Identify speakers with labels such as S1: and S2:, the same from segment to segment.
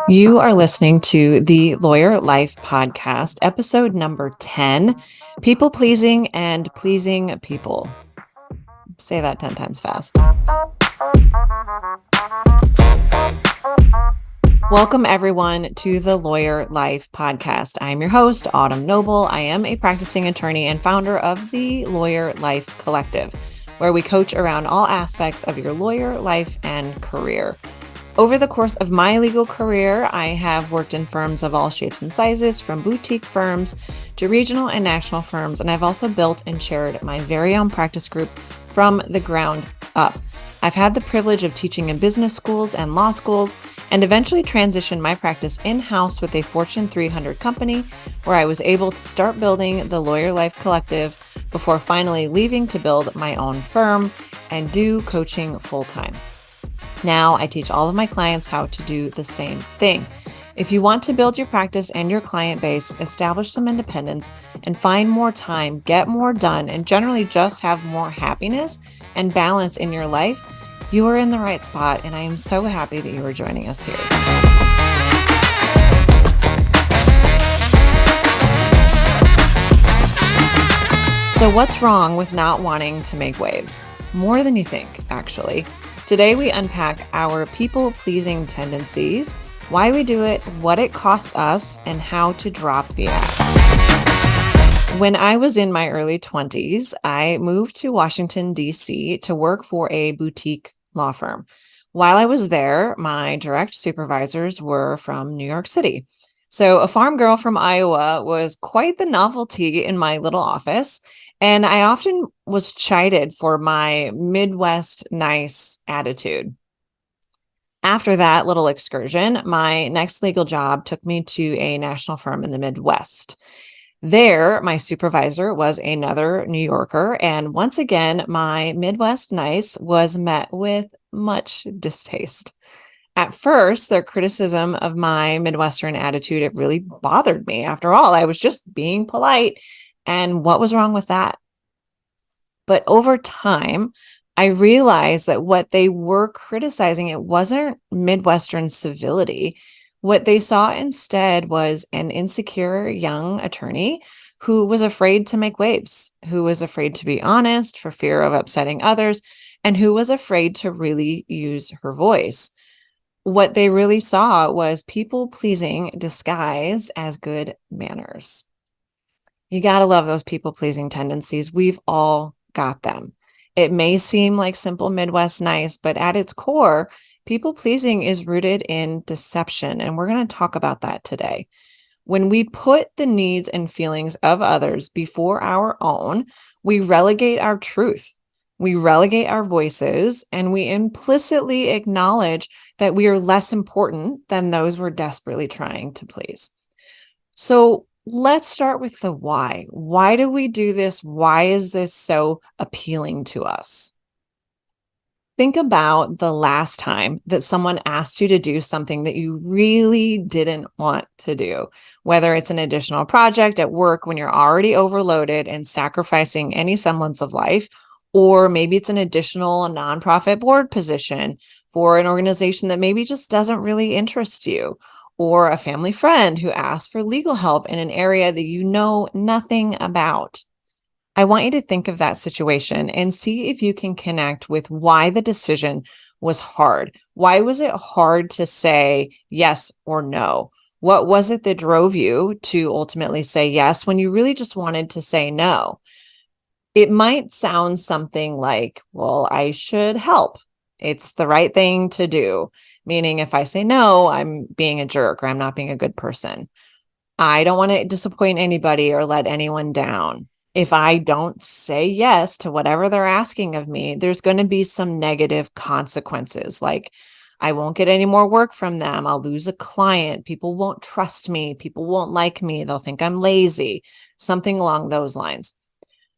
S1: You are listening to the Lawyer Life Podcast, episode number 10, People Pleasing and Pleasing People. Say that 10 times fast. Welcome, everyone, to the Lawyer Life Podcast. I'm your host, Autumn Noble. I am a practicing attorney and founder of the Lawyer Life Collective, where we coach around all aspects of your lawyer life and career. Over the course of my legal career, I have worked in firms of all shapes and sizes, from boutique firms to regional and national firms, and I've also built and chaired my very own practice group from the ground up. I've had the privilege of teaching in business schools and law schools, and eventually transitioned my practice in-house with a Fortune 300 company, where I was able to start building the Lawyer Life Collective before finally leaving to build my own firm and do coaching full-time. Now I teach all of my clients how to do the same thing. If you want to build your practice and your client base, establish some independence, and find more time, get more done, and generally just have more happiness and balance in your life, you are in the right spot, and I am so happy that you are joining us here. So what's wrong with not wanting to make waves? More than you think, actually. Today, we unpack our people-pleasing tendencies, why we do it, what it costs us, and how to drop the act. When I was in my early 20s, I moved to Washington, D.C. to work for a boutique law firm. While I was there, my direct supervisors were from New York City. So a farm girl from Iowa was quite the novelty in my little office. And I often was chided for my Midwest nice attitude. After that little excursion, my next legal job took me to a national firm in the Midwest. There, my supervisor was another New Yorker. And once again, my Midwest nice was met with much distaste. At first, their criticism of my Midwestern attitude, it really bothered me. After all, I was just being polite. And what was wrong with that? But over time, I realized that what they were criticizing, it wasn't Midwestern civility. What they saw instead was an insecure young attorney who was afraid to make waves, who was afraid to be honest for fear of upsetting others, and who was afraid to really use her voice. What they really saw was people-pleasing disguised as good manners. You got to love those people-pleasing tendencies. We've all got them. It may seem like simple Midwest nice, but at its core, people-pleasing is rooted in deception, and we're going to talk about that today. When we put the needs and feelings of others before our own, we relegate our truth, we relegate our voices, and we implicitly acknowledge that we are less important than those we're desperately trying to please. So let's start with the why. Why do we do this? Why is this so appealing to us? Think about the last time that someone asked you to do something that you really didn't want to do, whether it's an additional project at work when you're already overloaded and sacrificing any semblance of life, or maybe it's an additional nonprofit board position for an organization that maybe just doesn't really interest you, or a family friend who asks for legal help in an area that you know nothing about. I want you to think of that situation and see if you can connect with why the decision was hard. Why was it hard to say yes or no? What was it that drove you to ultimately say yes when you really just wanted to say no? It might sound something like, well, I should help. It's the right thing to do. Meaning if I say no, I'm being a jerk or I'm not being a good person. I don't want to disappoint anybody or let anyone down. If I don't say yes to whatever they're asking of me, there's going to be some negative consequences. Like I won't get any more work from them. I'll lose a client. People won't trust me. People won't like me. They'll think I'm lazy, something along those lines.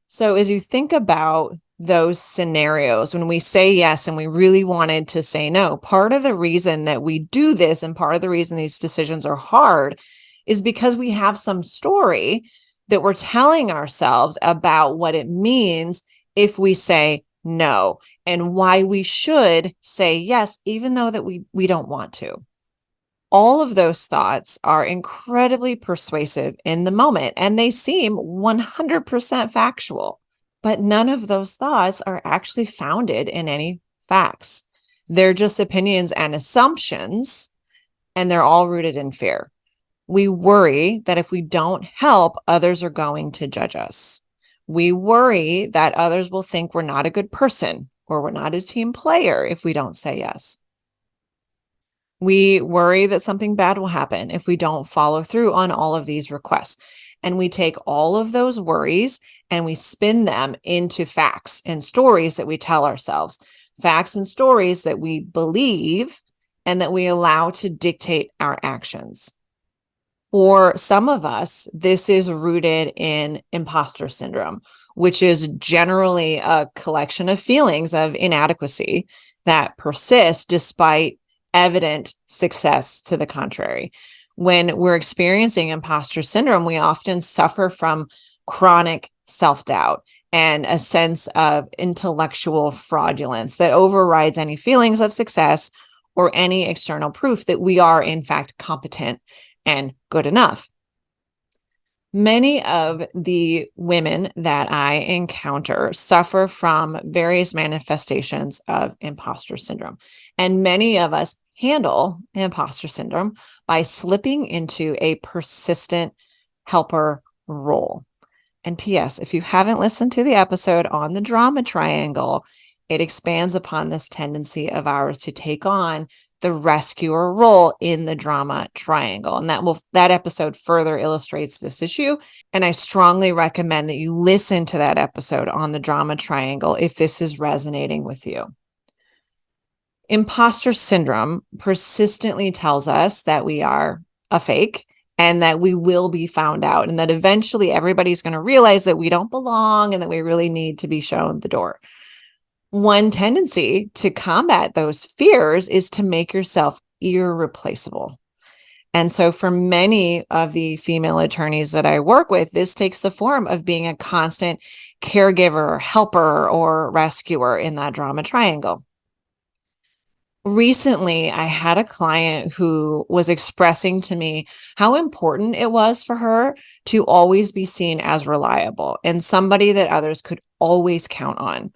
S1: So as you think about those scenarios, when we say yes and we really wanted to say no, part of the reason that we do this and part of the reason these decisions are hard is because we have some story that we're telling ourselves about what it means if we say no, and why we should say yes, even though that we don't want to. All of those thoughts are incredibly persuasive in the moment, and they seem 100% factual. But none of those thoughts are actually founded in any facts. They're just opinions and assumptions, and they're all rooted in fear. We worry that if we don't help, others are going to judge us. We worry that others will think we're not a good person or we're not a team player if we don't say yes. We worry that something bad will happen if we don't follow through on all of these requests. And we take all of those worries and we spin them into facts and stories that we tell ourselves, facts and stories that we believe and that we allow to dictate our actions. For some of us, this is rooted in imposter syndrome, which is generally a collection of feelings of inadequacy that persist despite evident success to the contrary. When we're experiencing imposter syndrome, we often suffer from chronic self-doubt and a sense of intellectual fraudulence that overrides any feelings of success or any external proof that we are, in fact, competent and good enough. Many of the women that I encounter suffer from various manifestations of imposter syndrome. And many of us handle imposter syndrome by slipping into a persistent helper role. And P.S., if you haven't listened to the episode on the drama triangle, it expands upon this tendency of ours to take on the rescuer role in the drama triangle. And that episode further illustrates this issue. And I strongly recommend that you listen to that episode on the drama triangle if this is resonating with you. Imposter syndrome persistently tells us that we are a fake and that we will be found out and that eventually everybody's going to realize that we don't belong and that we really need to be shown the door. One tendency to combat those fears is to make yourself irreplaceable. And so for many of the female attorneys that I work with, this takes the form of being a constant caregiver, helper, or rescuer in that drama triangle. Recently, I had a client who was expressing to me how important it was for her to always be seen as reliable and somebody that others could always count on.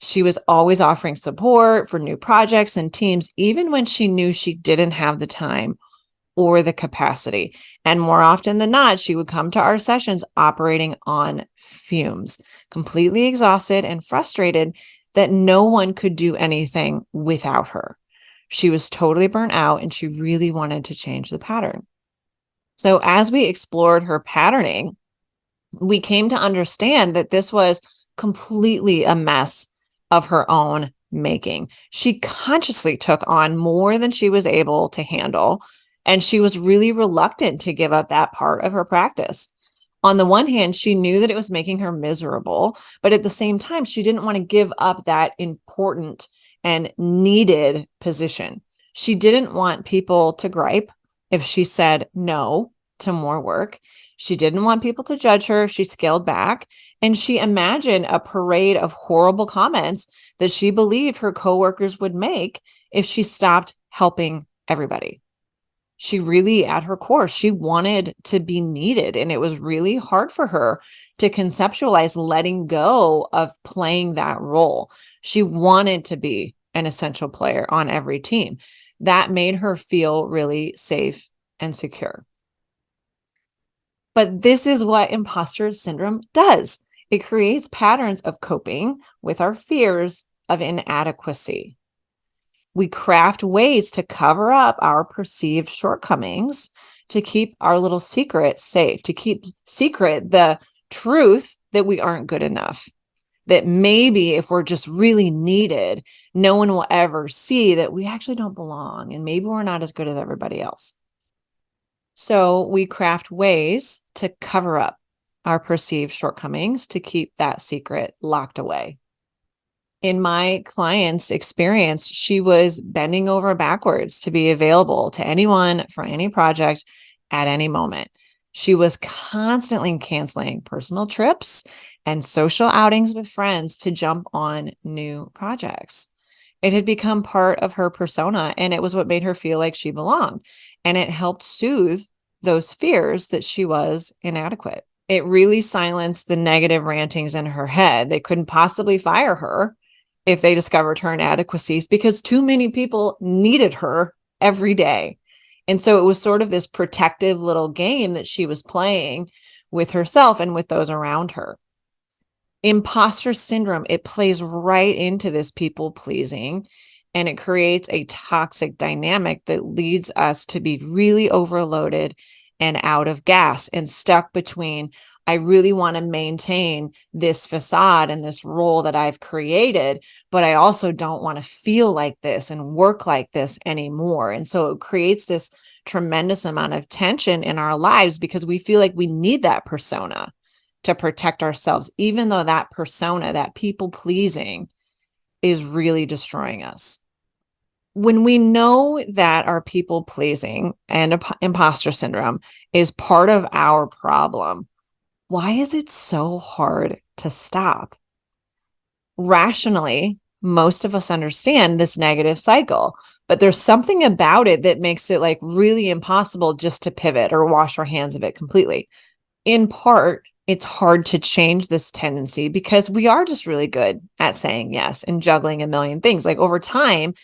S1: She was always offering support for new projects and teams, even when she knew she didn't have the time or the capacity. And more often than not, she would come to our sessions operating on fumes, completely exhausted and frustrated that no one could do anything without her. She was totally burnt out and she really wanted to change the pattern. So as we explored her patterning, we came to understand that this was completely a mess of her own making. She consciously took on more than she was able to handle, and she was really reluctant to give up that part of her practice. On the one hand, she knew that it was making her miserable, but at the same time, she didn't want to give up that important and needed position. She didn't want people to gripe if she said no to more work. She didn't want people to judge her if she scaled back, and she imagined a parade of horrible comments that she believed her coworkers would make if she stopped helping everybody. She really, at her core, she wanted to be needed, and it was really hard for her to conceptualize letting go of playing that role. She wanted to be an essential player on every team. That made her feel really safe and secure. But this is what imposter syndrome does. It creates patterns of coping with our fears of inadequacy. We craft ways to cover up our perceived shortcomings, to keep our little secret safe, to keep secret the truth that we aren't good enough, that maybe if we're just really needed, no one will ever see that we actually don't belong, and maybe we're not as good as everybody else. So we craft ways to cover up our perceived shortcomings to keep that secret locked away. In my client's experience, she was bending over backwards to be available to anyone for any project at any moment. She was constantly canceling personal trips and social outings with friends to jump on new projects. It had become part of her persona, and it was what made her feel like she belonged. And it helped soothe those fears that she was inadequate. It really silenced the negative rantings in her head. They couldn't possibly fire her if they discovered her inadequacies because too many people needed her every day. And so it was sort of this protective little game that she was playing with herself and with those around her. Imposter syndrome, it plays right into this people pleasing, and it creates a toxic dynamic that leads us to be really overloaded and out of gas and stuck between, I really want to maintain this facade and this role that I've created, but I also don't want to feel like this and work like this anymore. And so it creates this tremendous amount of tension in our lives because we feel like we need that persona to protect ourselves, even though that persona, that people pleasing, is really destroying us. When we know that our people pleasing and imposter syndrome is part of our problem, why is it so hard to stop? Rationally, most of us understand this negative cycle, but there's something about it that makes it like really impossible just to pivot or wash our hands of it completely. In part, it's hard to change this tendency because we are just really good at saying yes and juggling a million things. Like over time,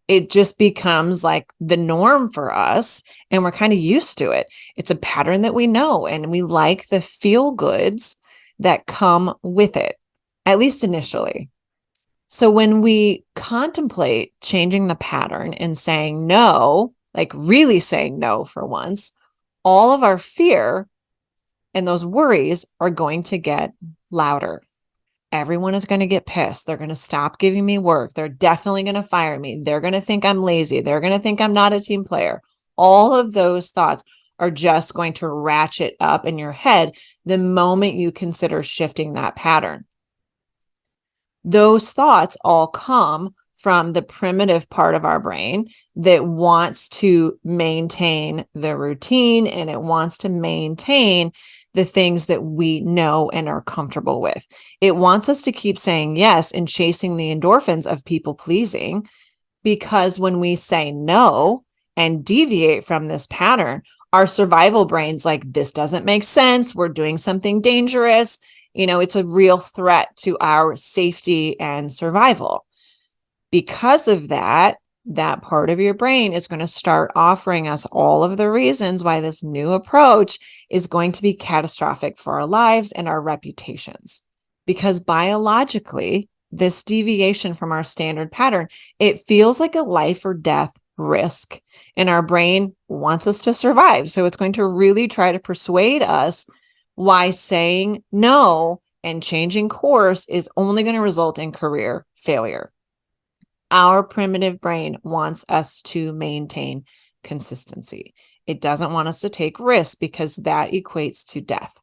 S1: it just becomes like the norm for us and we're kind of used to it. It's a pattern that we know and we like the feel goods that come with it, at least initially. So when we contemplate changing the pattern and saying no, like really saying no for once, all of our fear and those worries are going to get louder. Everyone is going to get pissed. They're going to stop giving me work. They're definitely going to fire me. They're going to think I'm lazy. They're going to think I'm not a team player. All of those thoughts are just going to ratchet up in your head the moment you consider shifting that pattern. Those thoughts all come from the primitive part of our brain that wants to maintain the routine and it wants to maintain the things that we know and are comfortable with. It wants us to keep saying yes and chasing the endorphins of people pleasing, because when we say no and deviate from this pattern, our survival brain's like, this doesn't make sense. We're doing something dangerous. It's a real threat to our safety and survival. Because of that, that part of your brain is going to start offering us all of the reasons why this new approach is going to be catastrophic for our lives and our reputations. Because biologically, this deviation from our standard pattern, it feels like a life or death risk, and our brain wants us to survive. So it's going to really try to persuade us why saying no and changing course is only going to result in career failure. Our primitive brain wants us to maintain consistency. It doesn't want us to take risks because that equates to death.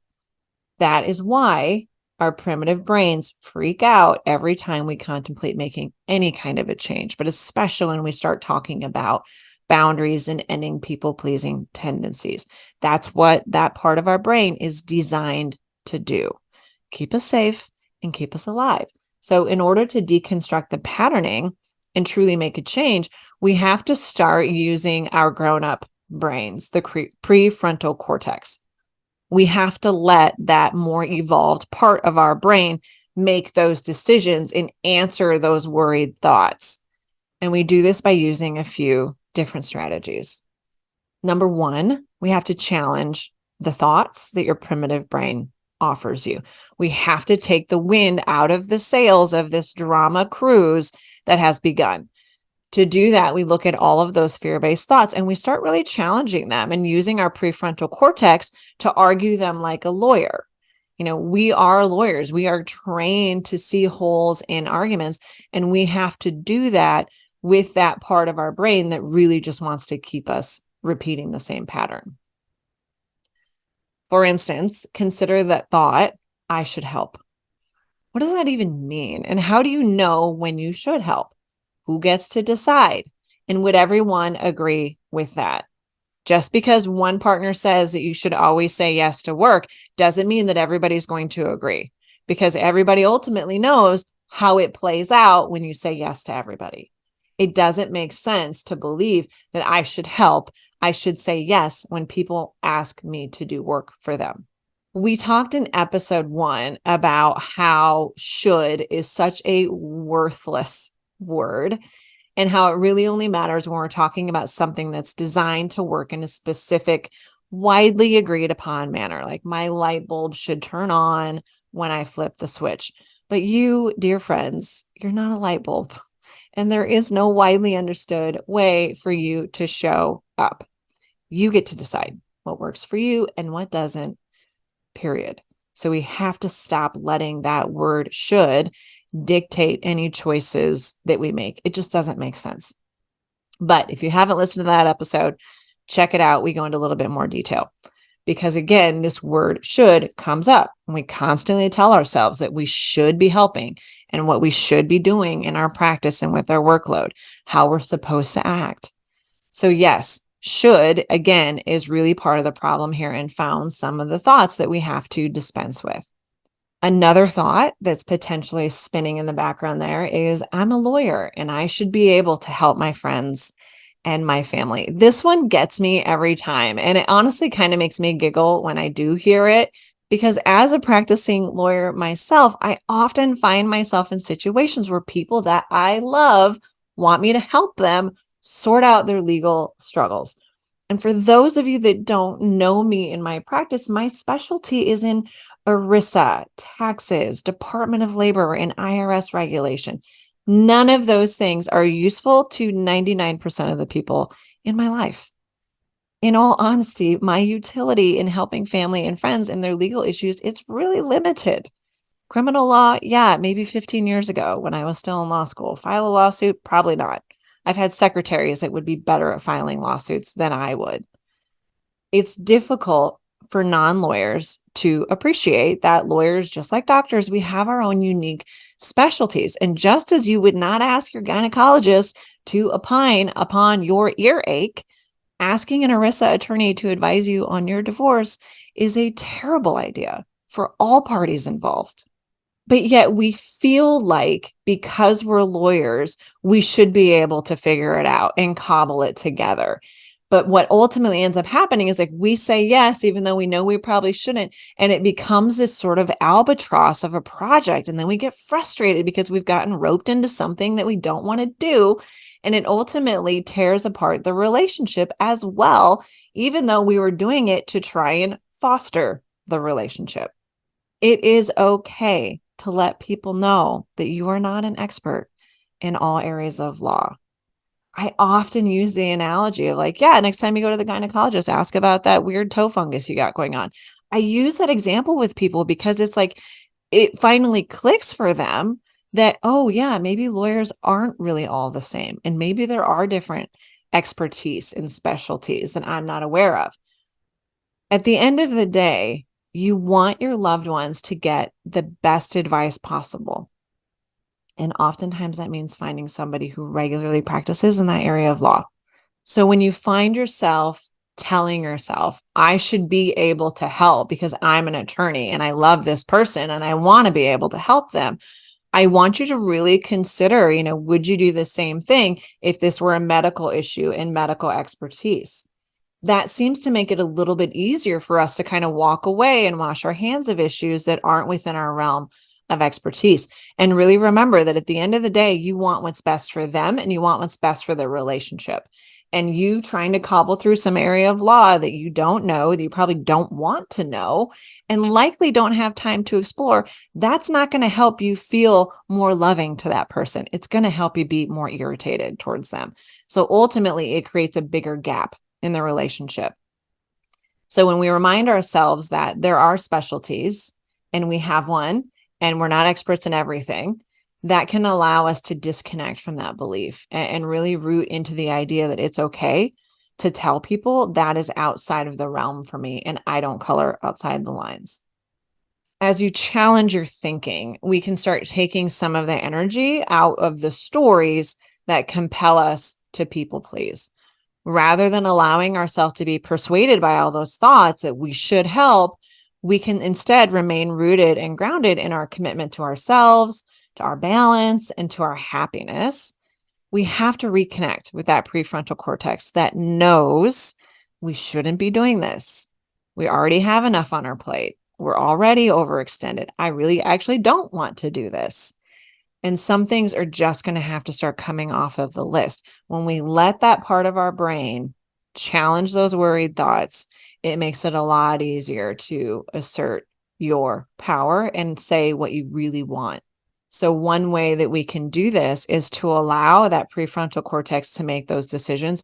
S1: That is why our primitive brains freak out every time we contemplate making any kind of a change, but especially when we start talking about boundaries and ending people-pleasing tendencies. That's what that part of our brain is designed to do. Keep us safe and keep us alive. So in order to deconstruct the patterning and truly make a change, we have to start using our grown-up brains, the prefrontal cortex. We have to let that more evolved part of our brain make those decisions and answer those worried thoughts. And we do this by using a few different strategies. Number one, we have to challenge the thoughts that your primitive brain offers you. We have to take the wind out of the sails of this drama cruise that has begun. To do that, we look at all of those fear-based thoughts and we start really challenging them and using our prefrontal cortex to argue them like a lawyer. We are lawyers. We are trained to see holes in arguments, and we have to do that with that part of our brain that really just wants to keep us repeating the same pattern. For instance, consider that thought, I should help. What does that even mean? And how do you know when you should help? Who gets to decide? And would everyone agree with that? Just because one partner says that you should always say yes to work doesn't mean that everybody's going to agree. because everybody ultimately knows how it plays out when you say yes to everybody. It doesn't make sense to believe that I should help. I should say yes when people ask me to do work for them. We talked in episode 1 about how should is such a worthless word and how it really only matters when we're talking about something that's designed to work in a specific, widely agreed upon manner. Like my light bulb should turn on when I flip the switch. But you, dear friends, you're not a light bulb. And there is no widely understood way for you to show up. You get to decide what works for you and what doesn't, period. So we have to stop letting that word should dictate any choices that we make. It just doesn't make sense. But if you haven't listened to that episode, check it out. We go into a little bit more detail because again, this word should comes up and we constantly tell ourselves that we should be helping and what we should be doing in our practice and with our workload, how we're supposed to act. So yes, should again is really part of the problem here and found some of the thoughts that we have to dispense with. Another thought that's potentially spinning in the background there is I'm a lawyer and I should be able to help my friends and my family. This one gets me every time. And it honestly kind of makes me giggle when I do hear it, because as a practicing lawyer myself, I often find myself in situations where people that I love want me to help them sort out their legal struggles. And for those of you that don't know me in my practice, my specialty is in ERISA, taxes, Department of Labor, and IRS regulation. None of those things are useful to 99% of the people in my life. In all honesty, my utility in helping family and friends in their legal issues, it's really limited. Criminal law, yeah, maybe 15 years ago when I was still in law school. File a lawsuit? Probably not. I've had secretaries that would be better at filing lawsuits than I would. It's difficult for non-lawyers to appreciate that lawyers, just like doctors, we have our own unique specialties. And just as you would not ask your gynecologist to opine upon your earache, asking an ERISA attorney to advise you on your divorce is a terrible idea for all parties involved. But yet we feel like because we're lawyers, we should be able to figure it out and cobble it together. But what ultimately ends up happening is like we say yes, even though we know we probably shouldn't. And it becomes this sort of albatross of a project. And then we get frustrated because we've gotten roped into something that we don't want to do. And it ultimately tears apart the relationship as well, even though we were doing it to try and foster the relationship. It is okay to let people know that you are not an expert in all areas of law. I often use the analogy of like, yeah, next time you go to the gynecologist, ask about that weird toe fungus you got going on. I use that example with people because it's like, it finally clicks for them that, oh yeah, maybe lawyers aren't really all the same. And maybe there are different expertise and specialties that I'm not aware of. At the end of the day, you want your loved ones to get the best advice possible. And oftentimes that means finding somebody who regularly practices in that area of law. So when you find yourself telling yourself, I should be able to help because I'm an attorney and I love this person and I want to be able to help them, I want you to really consider, would you do the same thing if this were a medical issue and medical expertise? That seems to make it a little bit easier for us to kind of walk away and wash our hands of issues that aren't within our realm of expertise. And really remember that at the end of the day, you want what's best for them and you want what's best for the relationship. And you trying to cobble through some area of law that you don't know, that you probably don't want to know, and likely don't have time to explore, that's not going to help you feel more loving to that person. It's going to help you be more irritated towards them. So ultimately, it creates a bigger gap in the relationship. So when we remind ourselves that there are specialties and we have one and we're not experts in everything, that can allow us to disconnect from that belief and really root into the idea that it's okay to tell people that is outside of the realm for me and I don't color outside the lines. As you challenge your thinking, we can start taking some of the energy out of the stories that compel us to people please. Rather than allowing ourselves to be persuaded by all those thoughts that we should help, We can instead remain rooted and grounded in our commitment to ourselves, to our balance, and to our happiness. We have to reconnect with that prefrontal cortex that knows we shouldn't be doing this. We already have enough on our plate. We're already overextended. I really actually don't want to do this. And some things are just going to have to start coming off of the list. When we let that part of our brain challenge those worried thoughts, it makes it a lot easier to assert your power and say what you really want. So one way that we can do this is to allow that prefrontal cortex to make those decisions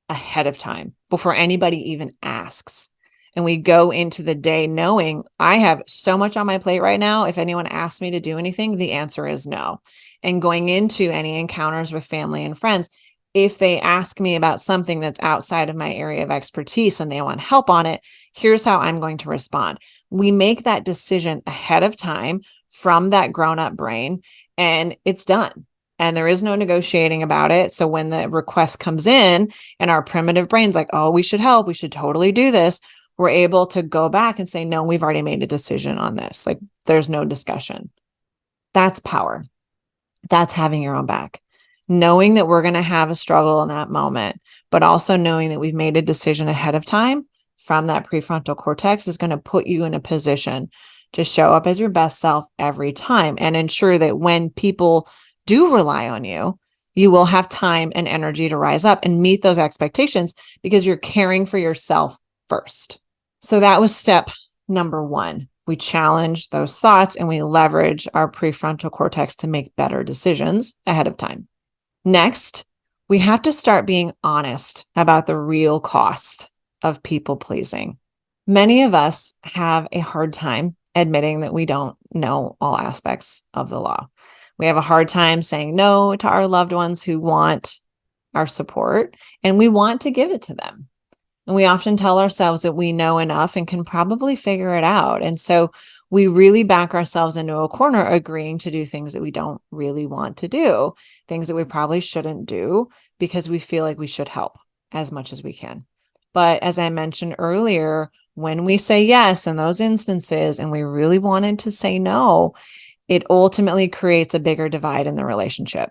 S1: ahead of time before anybody even asks. And we go into the day knowing I have so much on my plate right now. If anyone asks me to do anything, the answer is no. And going into any encounters with family and friends, if they ask me about something that's outside of my area of expertise and they want help on it, here's how I'm going to respond. We make that decision ahead of time from that grown-up brain, and it's done. And there is no negotiating about it. So when the request comes in and our primitive brain's like, oh, we should help, we should totally do this, we're able to go back and say, no, we've already made a decision on this. Like, there's no discussion. That's power. That's having your own back. Knowing that we're going to have a struggle in that moment, but also knowing that we've made a decision ahead of time from that prefrontal cortex is going to put you in a position to show up as your best self every time and ensure that when people do rely on you, you will have time and energy to rise up and meet those expectations because you're caring for yourself first. So that was step number 1. We challenge those thoughts and we leverage our prefrontal cortex to make better decisions ahead of time. Next, we have to start being honest about the real cost of people pleasing. Many of us have a hard time admitting that we don't know all aspects of the law. We have a hard time saying no to our loved ones who want our support, and we want to give it to them. And we often tell ourselves that we know enough and can probably figure it out. And so we really back ourselves into a corner, agreeing to do things that we don't really want to do, things that we probably shouldn't do because we feel like we should help as much as we can. But as I mentioned earlier, when we say yes in those instances and we really wanted to say no, it ultimately creates a bigger divide in the relationship.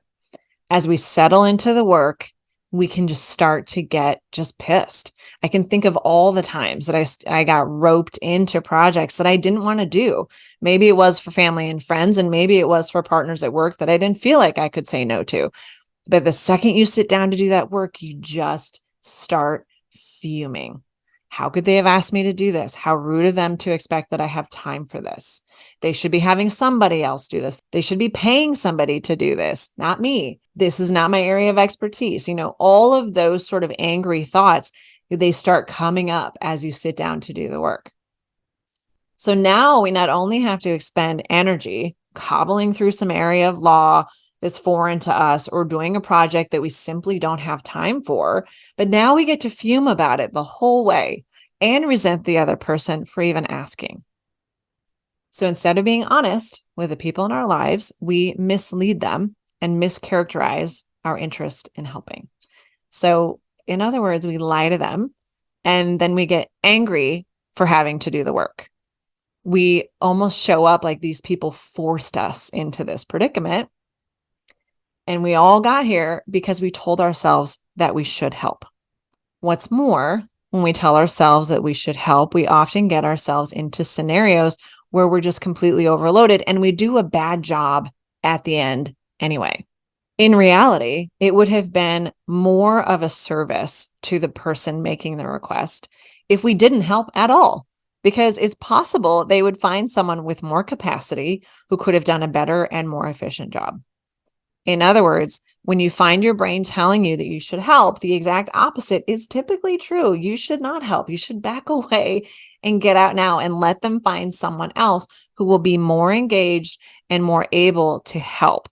S1: As we settle into the work, we can just start to get just pissed. I can think of all the times that I got roped into projects that I didn't want to do. Maybe it was for family and friends, and maybe it was for partners at work that I didn't feel like I could say no to. But the second you sit down to do that work, you just start fuming. How could they have asked me to do this? How rude of them to expect that I have time for this. They should be having somebody else do this. They should be paying somebody to do this, not me. This is not my area of expertise. All of those sort of angry thoughts, they start coming up as you sit down to do the work. So now we not only have to expend energy cobbling through some area of law that's foreign to us or doing a project that we simply don't have time for, but now we get to fume about it the whole way and resent the other person for even asking. So instead of being honest with the people in our lives, we mislead them and mischaracterize our interest in helping. So in other words, we lie to them and then we get angry for having to do the work. We almost show up like these people forced us into this predicament. And we all got here because we told ourselves that we should help. What's more, when we tell ourselves that we should help, we often get ourselves into scenarios where we're just completely overloaded and we do a bad job at the end anyway. In reality, it would have been more of a service to the person making the request if we didn't help at all, because it's possible they would find someone with more capacity who could have done a better and more efficient job. In other words, when you find your brain telling you that you should help, the exact opposite is typically true. You should not help. You should back away and get out now and let them find someone else who will be more engaged and more able to help.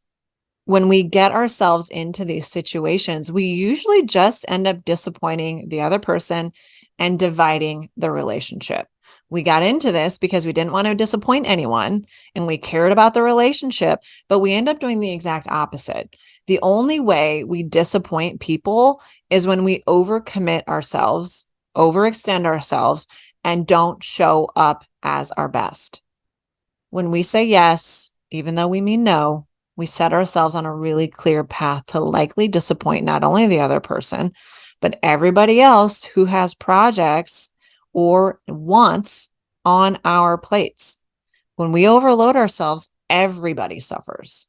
S1: When we get ourselves into these situations, we usually just end up disappointing the other person and dividing the relationship. We got into this because we didn't want to disappoint anyone and we cared about the relationship, but we end up doing the exact opposite. The only way we disappoint people is when we overcommit ourselves, overextend ourselves, and don't show up as our best. When we say yes, even though we mean no, we set ourselves on a really clear path to likely disappoint not only the other person, but everybody else who has projects or wants on our plates. When we overload ourselves, everybody suffers.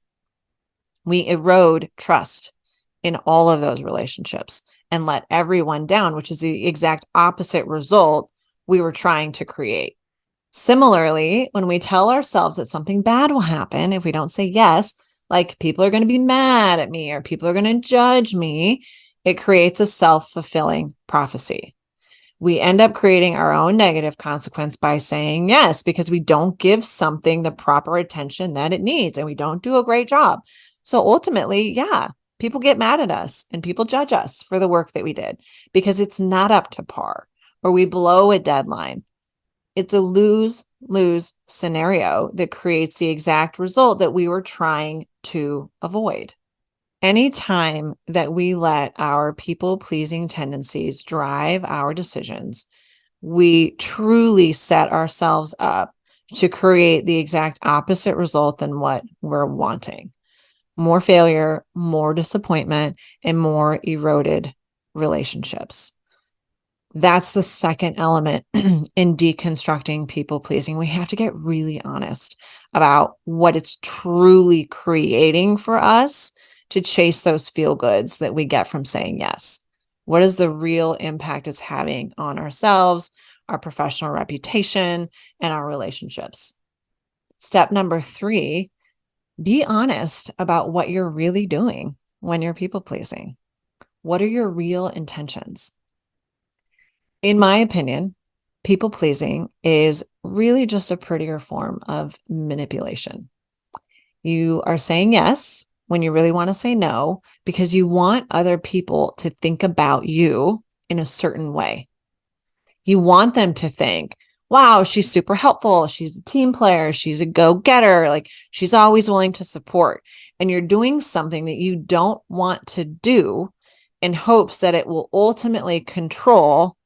S1: We erode trust in all of those relationships and let everyone down, which is the exact opposite result we were trying to create. Similarly, when we tell ourselves that something bad will happen if we don't say yes, like people are going to be mad at me or people are going to judge me, it creates a self-fulfilling prophecy. We end up creating our own negative consequence by saying yes, because we don't give something the proper attention that it needs and we don't do a great job. So ultimately, yeah, people get mad at us and people judge us for the work that we did because it's not up to par or we blow a deadline. It's a lose-lose scenario that creates the exact result that we were trying to avoid. Anytime that we let our people-pleasing tendencies drive our decisions, we truly set ourselves up to create the exact opposite result than what we're wanting. More failure, more disappointment, and more eroded relationships. That's the second element in deconstructing people pleasing. We have to get really honest about what it's truly creating for us to chase those feel goods that we get from saying yes. What is the real impact it's having on ourselves, our professional reputation, and our relationships? Step number 3, be honest about what you're really doing when you're people pleasing. What are your real intentions? In my opinion, people pleasing is really just a prettier form of manipulation. You are saying yes when you really want to say no because you want other people to think about you in a certain way. You want them to think, wow, she's super helpful. She's a team player. She's a go-getter. Like she's always willing to support. And you're doing something that you don't want to do in hopes that it will ultimately control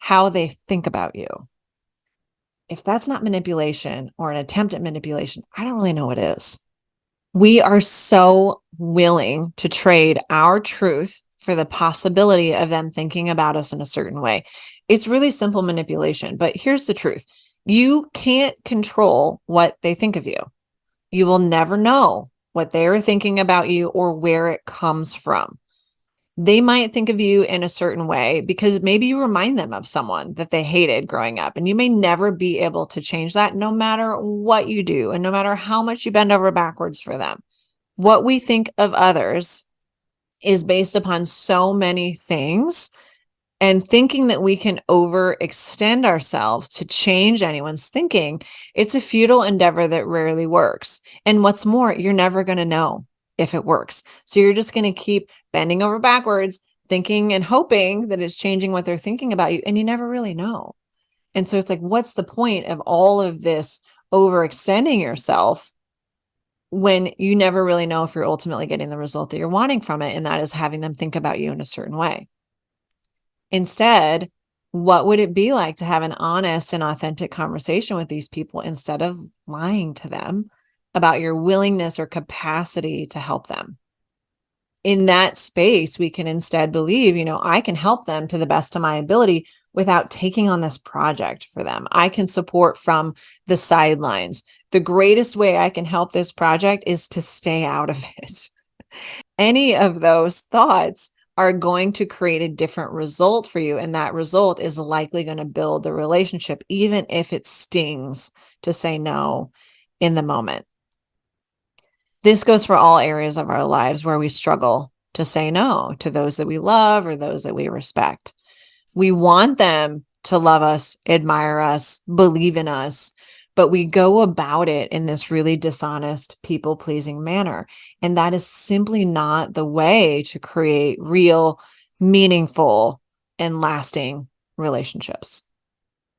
S1: how they think about you. If that's not manipulation or an attempt at manipulation, I don't really know what is. We are so willing to trade our truth for the possibility of them thinking about us in a certain way. It's really simple manipulation, but here's the truth. You can't control what they think of you. You will never know what they're thinking about you or where it comes from. They might think of you in a certain way because maybe you remind them of someone that they hated growing up, and you may never be able to change that no matter what you do and no matter how much you bend over backwards for them. What we think of others is based upon so many things, and thinking that we can overextend ourselves to change anyone's thinking, it's a futile endeavor that rarely works. And what's more, you're never going to know if it works. So you're just going to keep bending over backwards, thinking and hoping that it's changing what they're thinking about you. And you never really know. And so it's like, what's the point of all of this overextending yourself when you never really know if you're ultimately getting the result that you're wanting from it? And that is having them think about you in a certain way. Instead, what would it be like to have an honest and authentic conversation with these people instead of lying to them about your willingness or capacity to help them? In that space, we can instead believe, I can help them to the best of my ability without taking on this project for them. I can support from the sidelines. The greatest way I can help this project is to stay out of it. Any of those thoughts are going to create a different result for you. And that result is likely going to build the relationship, even if it stings to say no in the moment. This goes for all areas of our lives where we struggle to say no to those that we love or those that we respect. We want them to love us, admire us, believe in us, but we go about it in this really dishonest, people-pleasing manner. And that is simply not the way to create real, meaningful, and lasting relationships.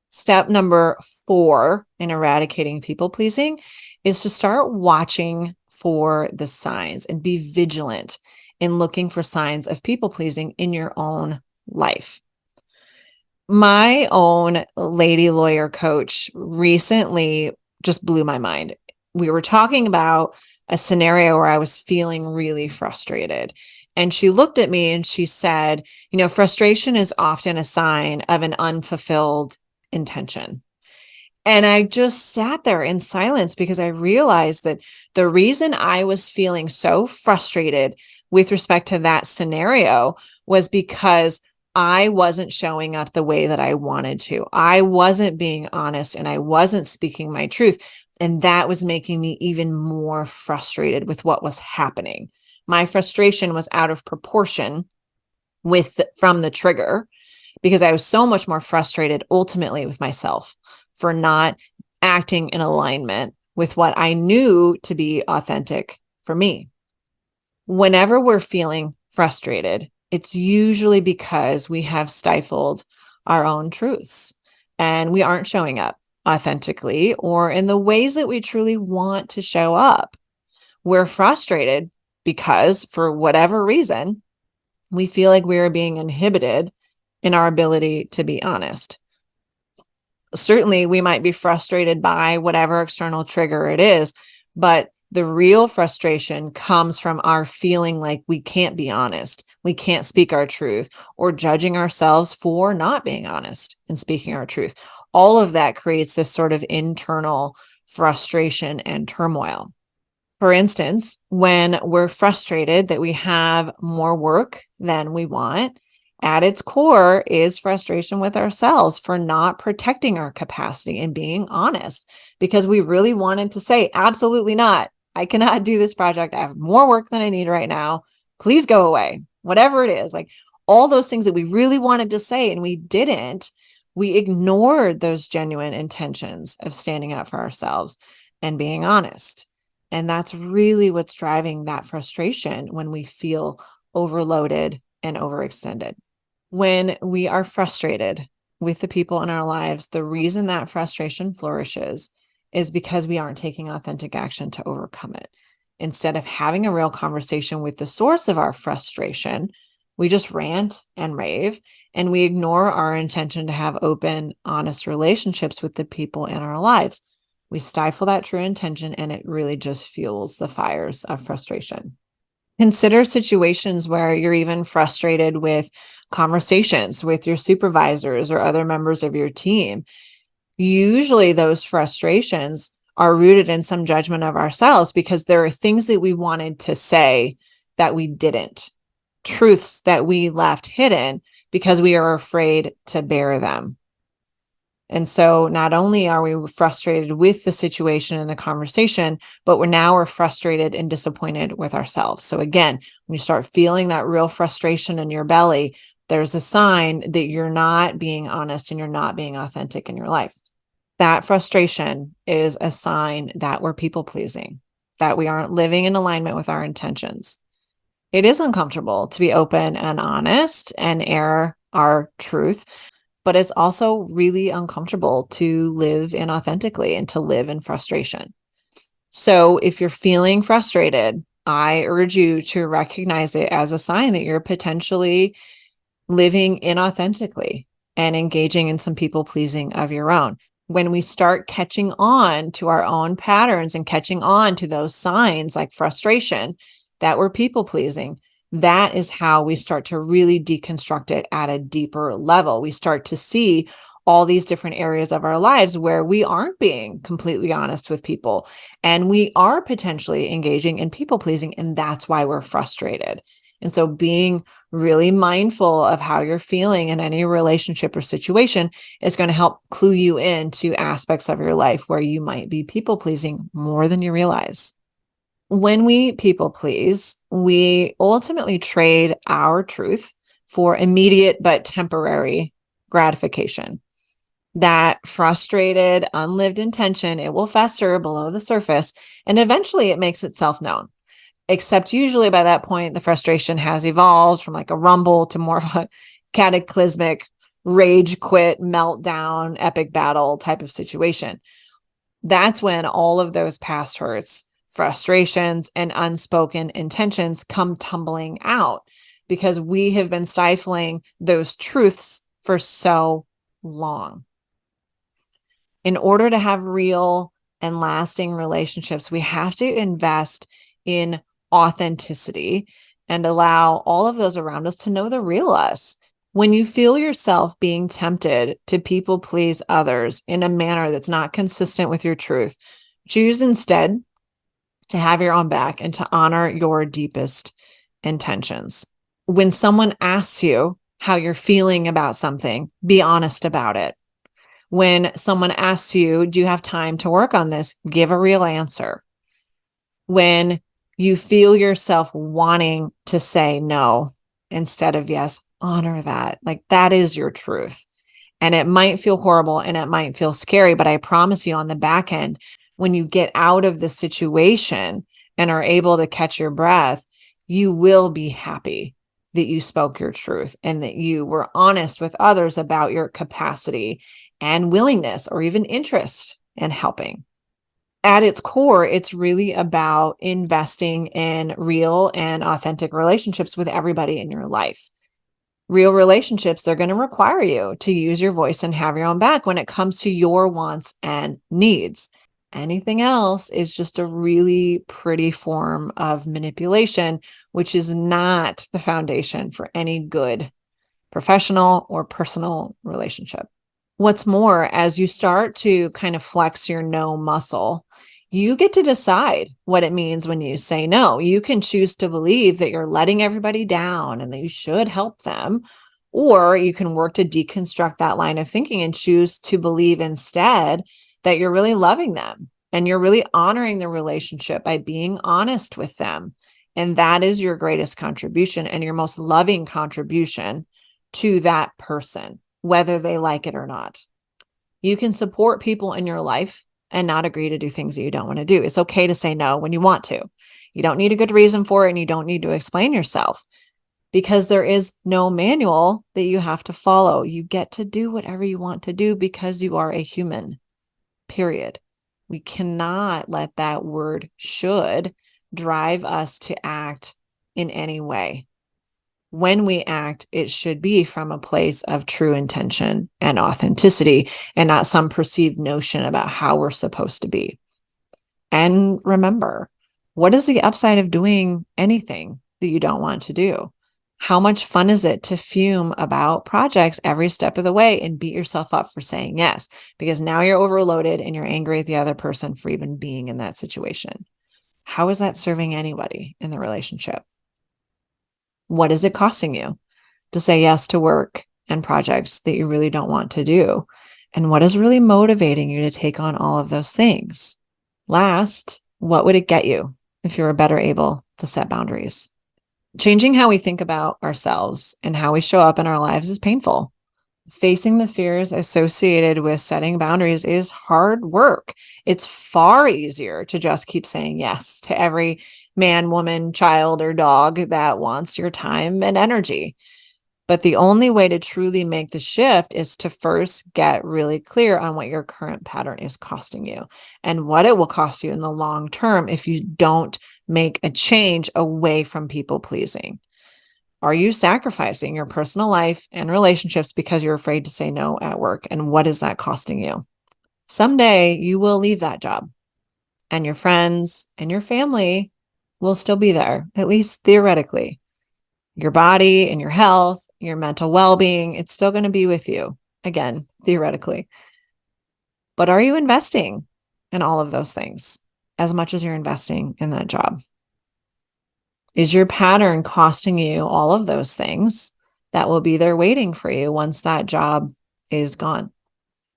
S1: Step number 4 in eradicating people-pleasing is to start watching for the signs and be vigilant in looking for signs of people-pleasing in your own life. My own lady lawyer coach recently just blew my mind. We were talking about a scenario where I was feeling really frustrated. And she looked at me and she said, frustration is often a sign of an unfulfilled intention. And I just sat there in silence because I realized that the reason I was feeling so frustrated with respect to that scenario was because I wasn't showing up the way that I wanted to. I wasn't being honest and I wasn't speaking my truth. And that was making me even more frustrated with what was happening. My frustration was out of proportion from the trigger because I was so much more frustrated ultimately with myself for not acting in alignment with what I knew to be authentic for me. Whenever we're feeling frustrated, it's usually because we have stifled our own truths and we aren't showing up authentically or in the ways that we truly want to show up. We're frustrated because, for whatever reason, we feel like we are being inhibited in our ability to be honest. Certainly, we might be frustrated by whatever external trigger it is, but the real frustration comes from our feeling like we can't be honest, we can't speak our truth, or judging ourselves for not being honest and speaking our truth. All of that creates this sort of internal frustration and turmoil. For instance, when we're frustrated that we have more work than we want, at its core is frustration with ourselves for not protecting our capacity and being honest because we really wanted to say, absolutely not. I cannot do this project. I have more work than I need right now. Please go away. Whatever it is, like all those things that we really wanted to say and we didn't, we ignored those genuine intentions of standing up for ourselves and being honest. And that's really what's driving that frustration when we feel overloaded and overextended. When we are frustrated with the people in our lives, the reason that frustration flourishes is because we aren't taking authentic action to overcome it. Instead of having a real conversation with the source of our frustration, we just rant and rave, and we ignore our intention to have open, honest relationships with the people in our lives. We stifle that true intention, and it really just fuels the fires of frustration. Consider situations where you're even frustrated with conversations with your supervisors or other members of your team. Usually, those frustrations are rooted in some judgment of ourselves because there are things that we wanted to say that we didn't, truths that we left hidden because we are afraid to bear them. And so not only are we frustrated with the situation and the conversation, but we're frustrated and disappointed with ourselves. So again, when you start feeling that real frustration in your belly, there's a sign that you're not being honest and you're not being authentic in your life. That frustration is a sign that we're people pleasing, that we aren't living in alignment with our intentions. It is uncomfortable to be open and honest and air our truth, but it's also really uncomfortable to live inauthentically and to live in frustration. So if you're feeling frustrated, I urge you to recognize it as a sign that you're potentially living inauthentically and engaging in some people pleasing of your own. When we start catching on to our own patterns and catching on to those signs like frustration that we're people pleasing, that is how we start to really deconstruct it at a deeper level. We start to see all these different areas of our lives where we aren't being completely honest with people and we are potentially engaging in people pleasing, and that's why we're frustrated. And so being really mindful of how you're feeling in any relationship or situation is going to help clue you into aspects of your life where you might be people pleasing more than you realize. When we people please, we ultimately trade our truth for immediate but temporary gratification. That frustrated, unlived intention, it will fester below the surface, and eventually it makes itself known. Except usually by that point, the frustration has evolved from like a rumble to more of a cataclysmic rage quit, meltdown, epic battle type of situation. That's when all of those past hurts, frustrations, and unspoken intentions come tumbling out because we have been stifling those truths for so long. In order to have real and lasting relationships, we have to invest in authenticity and allow all of those around us to know the real us. When you feel yourself being tempted to people please others in a manner that's not consistent with your truth, choose instead to have your own back and to honor your deepest intentions. When someone asks you how you're feeling about something, be honest about it. When someone asks you, do you have time to work on this? Give a real answer. When you feel yourself wanting to say no instead of yes, honor that. Like that is your truth. And it might feel horrible and it might feel scary, but I promise you on the back end, when you get out of the situation and are able to catch your breath, you will be happy that you spoke your truth and that you were honest with others about your capacity and willingness or even interest in helping. At its core, it's really about investing in real and authentic relationships with everybody in your life. Real relationships, they're going to require you to use your voice and have your own back when it comes to your wants and needs. Anything else is just a really pretty form of manipulation, which is not the foundation for any good professional or personal relationship. What's more, as you start to kind of flex your no muscle, you get to decide what it means when you say no. You can choose to believe that you're letting everybody down and that you should help them, or you can work to deconstruct that line of thinking and choose to believe instead that you're really loving them and you're really honoring the relationship by being honest with them. And that is your greatest contribution and your most loving contribution to that person, whether they like it or not. You can support people in your life and not agree to do things that you don't want to do. It's okay to say no when you want to. You don't need a good reason for it, and you don't need to explain yourself because there is no manual that you have to follow. You get to do whatever you want to do because you are a human, period. We cannot let that word should drive us to act in any way. When we act, it should be from a place of true intention and authenticity and not some perceived notion about how we're supposed to be. And remember, what is the upside of doing anything that you don't want to do? How much fun is it to fume about projects every step of the way and beat yourself up for saying yes? Because now you're overloaded and you're angry at the other person for even being in that situation. How is that serving anybody in the relationship? What is it costing you to say yes to work and projects that you really don't want to do? And what is really motivating you to take on all of those things? Last, what would it get you if you were better able to set boundaries? Changing how we think about ourselves and how we show up in our lives is painful. Facing the fears associated with setting boundaries is hard work. It's far easier to just keep saying yes to every man, woman, child, or dog that wants your time and energy. But the only way to truly make the shift is to first get really clear on what your current pattern is costing you and what it will cost you in the long term if you don't make a change away from people pleasing. Are you sacrificing your personal life and relationships because you're afraid to say no at work? And what is that costing you? Someday you will leave that job and your friends and your family will still be there, at least theoretically. Your body and your health, your mental well-being, it's still going to be with you. Again, theoretically. But are you investing in all of those things as much as you're investing in that job? Is your pattern costing you all of those things that will be there waiting for you once that job is gone?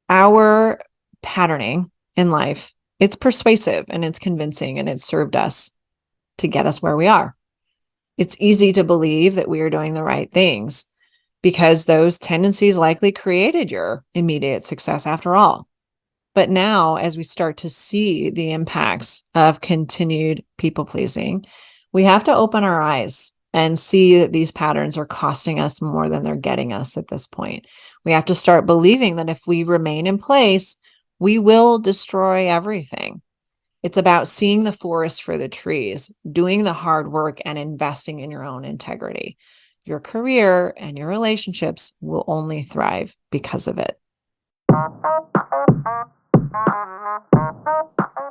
S1: Our patterning in life, it's persuasive and it's convincing and it's served us to get us where we are. It's easy to believe that we are doing the right things because those tendencies likely created your immediate success after all. But now, as we start to see the impacts of continued people pleasing, we have to open our eyes and see that these patterns are costing us more than they're getting us at this point. We have to start believing that if we remain in place, we will destroy everything. It's about seeing the forest for the trees, doing the hard work, and investing in your own integrity. Your career and your relationships will only thrive because of it.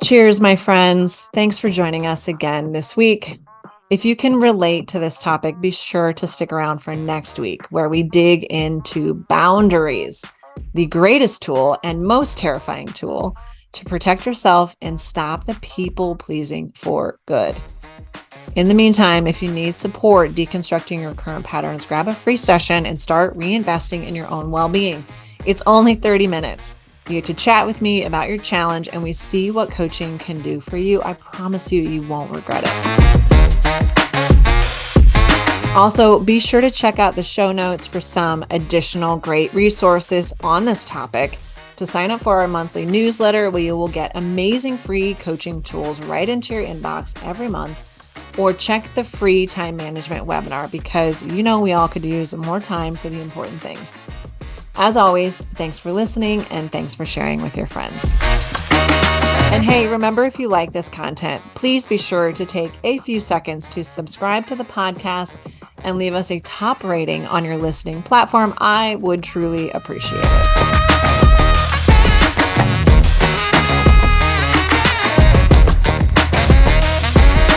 S1: Cheers, my friends. Thanks for joining us again this week. If you can relate to this topic, be sure to stick around for next week, where we dig into boundaries, the greatest tool and most terrifying tool to protect yourself and stop the people pleasing for good. In the meantime, if you need support deconstructing your current patterns, grab a free session and start reinvesting in your own well-being. It's only 30 minutes. You get to chat with me about your challenge and we see what coaching can do for you. I promise you, you won't regret it. Also, be sure to check out the show notes for some additional great resources on this topic. To sign up for our monthly newsletter, where you will get amazing free coaching tools right into your inbox every month, or check the free time management webinar, because we all could use more time for the important things. As always, thanks for listening and thanks for sharing with your friends. And hey, remember, if you like this content, please be sure to take a few seconds to subscribe to the podcast and leave us a top rating on your listening platform. I would truly appreciate it.